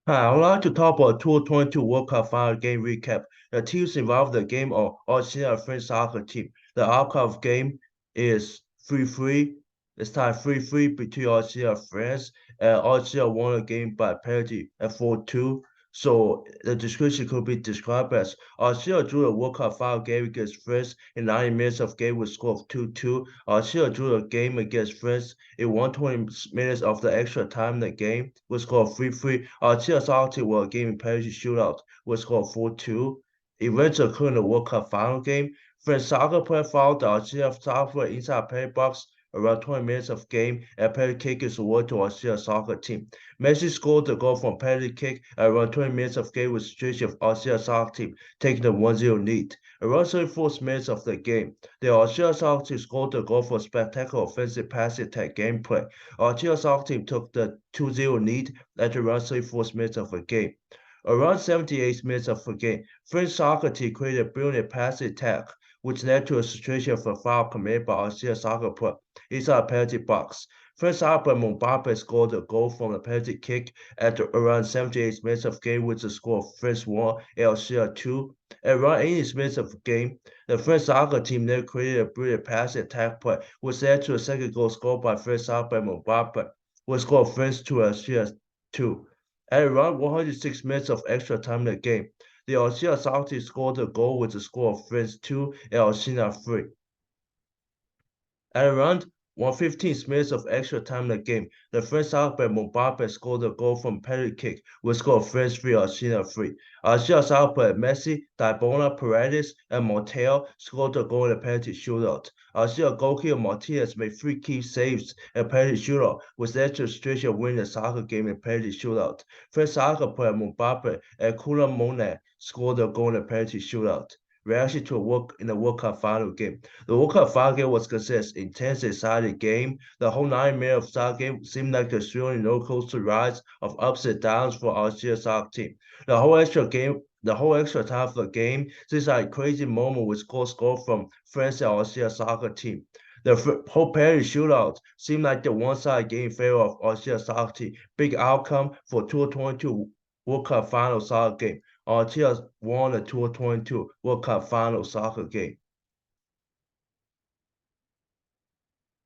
Hi, I would like to talk about 2022 World Cup final game recap. The teams involved in the game are Argentina French soccer team. The outcome of game is 3-3. It's tied 3-3 between Argentina and France. Argentina won the game by penalty at 4-2. So the description could be described as Argentina drew a World Cup final game against France in 90 minutes of game with score of 2-2. Argentina drew a game against France in 120 minutes of the extra time in the game with score 3-3. Argentina soccer team won a game in penalty shootout with score 4-2. Events occurred in the World Cup final game. French soccer player fouled the Argentina soccer player inside penalty box around 20 minutes of game, and penalty kick is awarded to Argentina soccer team. Messi scored the goal from penalty kick at around 20 minutes of game with situation of Argentina soccer team taking the 1-0 lead. Around 34 minutes of the game, the Argentina soccer team scored the goal for spectacular offensive pass attack gameplay. Argentina soccer team took the 2-0 lead at around 34 minutes of the game. Around 78 minutes of the game, French soccer team created a brilliant pass attack, which led to a situation of a foul committed by Argentina soccer player inside a penalty box. French soccer player Mbappe scored a goal from a penalty kick at around 78 minutes of game, with the score of France 1 and Argentina 2. At around 80 minutes of the game, the French soccer team then created a brilliant pass attack play, which led to a second goal scored by French soccer player Mbappe, which scored France 2 Argentina 2. At around 106 minutes of extra time in the game, the Argentina soccer team scored a goal with the score of France 2 and Argentina 3. At around 115 minutes of extra time in the game, the French soccer player Mbappe scored a goal from penalty kick, which scored France 3, Argentina 3. Argentina soccer player Messi, Dybala, Paredes, and Montiel scored a goal in the penalty shootout. Argentina goalkeeper Martinez made 3 key saves in penalty shootout, which led to Australia winning the soccer game in penalty shootout. French soccer player Mbappe and Kylian Mbappé scored a goal in the penalty shootout. Reaction to a work in the World Cup final game. The World Cup final game was considered an intense, exciting game. The whole 9 minutes of soccer game seemed like a thrilling roller coaster ride of ups and downs for our soccer team. The whole extra time of the game seems like a crazy moment with score from France and Argentina soccer team. The whole penalty shootout seemed like the one-sided game in favor of Argentina soccer team. Big outcome for 2022 World Cup final soccer game. Argentina won the 2022 World Cup final soccer game.